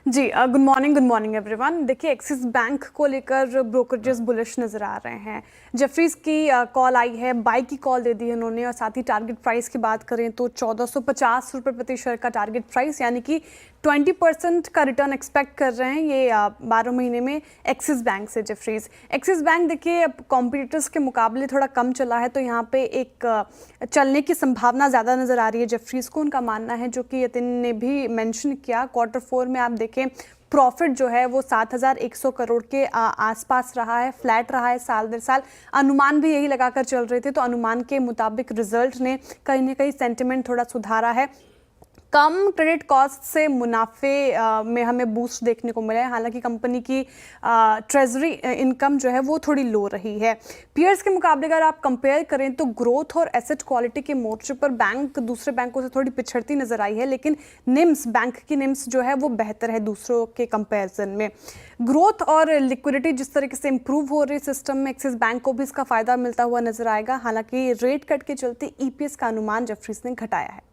जी good morning everyone. देखिए, axis bank को लेकर ब्रोकरेजेस बुलिश नजर आ रहे हैं। जेफरीज की कॉल आई है, बाई की कॉल दे दी है उन्होंने, और साथ ही टारगेट प्राइस की बात करें तो 1450 रुपये प्रति शेयर का टारगेट प्राइस, यानी कि 20% का रिटर्न एक्सपेक्ट कर रहे हैं ये 12 महीने में एक्सिस बैंक से जेफरीज। एक्सिस बैंक देखिए कॉम्पिटिटर्स के मुकाबले थोड़ा कम चला है, तो यहाँ पे एक चलने की संभावना ज़्यादा नज़र आ रही है जेफरीज को। उनका मानना है, जो कि यतिन ने भी मेंशन किया, Q4 में आप देखें प्रॉफिट जो है वो 7100 करोड़ के आसपास रहा है, फ्लैट रहा है साल दर साल। अनुमान भी यही लगाकर चल रहे थे, तो अनुमान के मुताबिक रिजल्ट ने कहीं ना कहीं सेंटिमेंट थोड़ा सुधारा है। कम क्रेडिट कॉस्ट से मुनाफे में हमें बूस्ट देखने को मिला है। हालांकि कंपनी की ट्रेजरी इनकम जो है वो थोड़ी लो रही है। पीयर्स के मुकाबले अगर आप कंपेयर करें तो ग्रोथ और एसेट क्वालिटी के मोर्चे पर बैंक दूसरे बैंकों से थोड़ी पिछड़ती नजर आई है, लेकिन निम्स, बैंक की निम्स जो है वो बेहतर है दूसरों के कंपेरिजन में। ग्रोथ और लिक्विडिटी जिस तरीके से इंप्रूव हो रही सिस्टम में, एक्सिस बैंक को भी इसका फायदा मिलता हुआ नजर आएगा। हालांकि रेट कट के चलते ईपीएस का अनुमान जेफरीज ने घटाया है।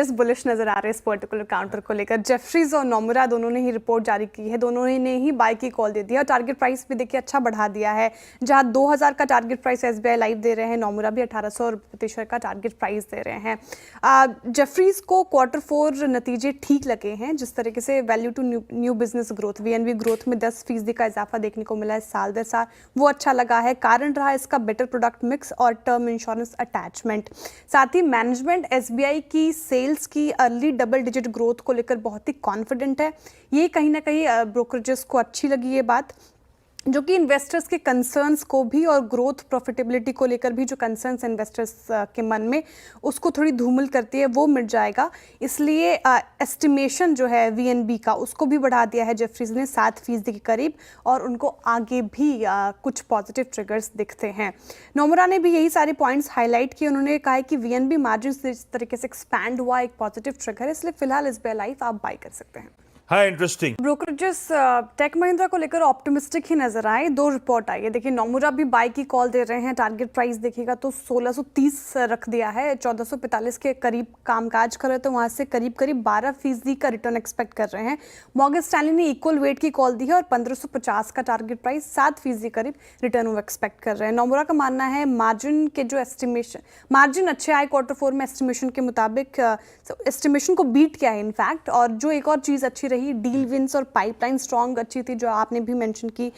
इस बुलिश नजर आ रहे हैं इस पर्टिकुलर काउंटर को लेकर। जेफरीज और नोमुरा दोनों ने ही रिपोर्ट जारी की है, दोनों ने ही बाई की कॉल दे दी है और टारगेट प्राइस भी देखिए अच्छा बढ़ा दिया है। जहां 2000 का टारगेट प्राइस एसबीआई लाइव दे रहे हैं, नोमुरा भी 1800 प्रति शेयर का टारगेट प्राइस दे रहे हैं। जेफरीज को Q4 नतीजे ठीक लगे हैं। जिस तरीके से value to new business growth, VNB growth में 10% का इजाफा देखने को मिला है साल दर साल, वो अच्छा लगा है। कारण रहा इसका बेटर प्रोडक्ट मिक्स और टर्म इंश्योरेंस अटैचमेंट। साथ ही मैनेजमेंट एसबीआई की सेल्स की अर्ली डबल डिजिट ग्रोथ को लेकर बहुत ही कॉन्फिडेंट है। ये कहीं ना कहीं ब्रोकरेजेस को अच्छी लगी ये बात, जो कि इन्वेस्टर्स के कंसर्न्स को भी और ग्रोथ प्रॉफिटेबिलिटी को लेकर भी जो कंसर्न्स इन्वेस्टर्स के मन में उसको थोड़ी धूमिल करती है, वो मिट जाएगा। इसलिए एस्टिमेशन जो है वीएनबी का उसको भी बढ़ा दिया है जेफरीज ने 7% के करीब, और उनको आगे भी कुछ पॉजिटिव ट्रिगर्स दिखते हैं। नोमुरा ने भी यही सारे पॉइंट्स हाईलाइट किए। उन्होंने कहा है कि वीएनबी मार्जिन जिस तरीके से एक्सपैंड हुआ एक पॉजिटिव ट्रिगर है, इसलिए फिलहाल एसबीआई लाइफ आप बाई कर सकते हैं। हाँ, इंटरेस्टिंग। ब्रोकरेजेस टेक महिंद्रा को लेकर ऑप्टिमिस्टिक ही नजर आए। 2 रिपोर्ट आई है। देखिए, नोमुरा भी बाई की कॉल दे रहे हैं। टारगेट प्राइस देखिएगा तो 1630 रख दिया है, 1445 के करीब कामकाज कर रहे थे, वहां से करीब 12% का रिटर्न एक्सपेक्ट कर रहे हैं। मॉर्गन स्टैनली ने इक्वल वेट की कॉल दी है और 1550 का टारगेट प्राइस, 7% करीब रिटर्न वो एक्सपेक्ट कर रहे हैं। नोमुरा का मानना है मार्जिन के जो एस्टिमेशन, मार्जिन अच्छे आए Q4 में एस्टिमेशन के मुताबिक, एस्टिमेशन को बीट किया है इनफैक्ट। और जो एक और चीज़ अच्छी रही, डील विंस और पाइपलाइन स्ट्रॉन्ग अच्छी थी, जो आपने भी मेंशन की।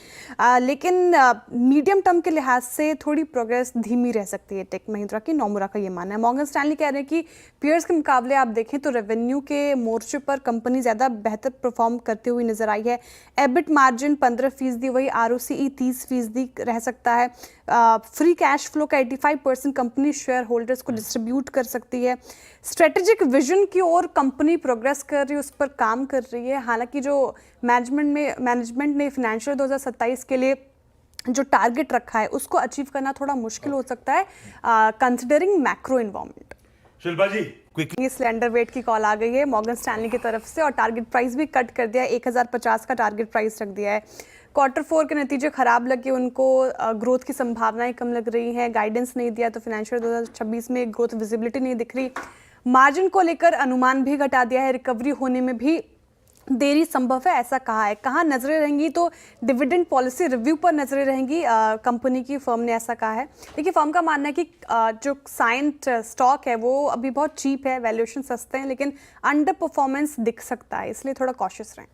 लेकिन मीडियम टर्म के लिहाज से थोड़ी प्रोग्रेस धीमी रह सकती है टेक महिंद्रा की, नोमुरा का ये मानना है। मॉर्गन स्टैनली कह रहे हैं कि पीयर्स के मुकाबले आप देखें तो रेवेन्यू के मोर्चे पर कंपनी ज़्यादा बेहतर परफॉर्म करते हुए नजर आई है। एबिट मार्जिन 15%, वही ROCE 30% रह सकता है। फ्री कैश फ्लो का 85% कंपनी शेयर होल्डर्स को डिस्ट्रीब्यूट कर सकती है। स्ट्रेटेजिक विजन की ओर कंपनी प्रोग्रेस कर रही है, उस पर काम कर रही है। हालांकि जो मैनेजमेंट ने फाइनेंशियल 2027 के लिए जो टारगेट रखा है उसको अचीव करना थोड़ा मुश्किल हो सकता है, कंसिडरिंग मैक्रो एनवायरनमेंट। शिल्पा जी, क्विकली। स्लेंडर वेट की कॉल आ गई है मॉर्गन स्टैनली की तरफ से, और टारगेट प्राइस भी कट कर दिया है, 1050 का टारगेट प्राइस रख दिया है। Q4 के नतीजे खराब लगे उनको, ग्रोथ की संभावनाएं कम लग रही हैं, गाइडेंस नहीं दिया, तो फाइनेंशियल 2026 में ग्रोथ विजिबिलिटी नहीं दिख रही। मार्जिन को लेकर अनुमान भी घटा दिया है, रिकवरी होने में भी देरी संभव है, ऐसा कहा है। कहाँ नजरें रहेंगी तो डिविडेंड पॉलिसी रिव्यू पर नजरें रहेंगी कंपनी की, फर्म ने ऐसा कहा है। देखिए, फर्म का मानना है कि जो साइंट स्टॉक है वो अभी बहुत चीप है, वैल्यूएशन सस्ते हैं, लेकिन अंडर परफॉर्मेंस दिख सकता है, इसलिए थोड़ा कॉशियस रहें।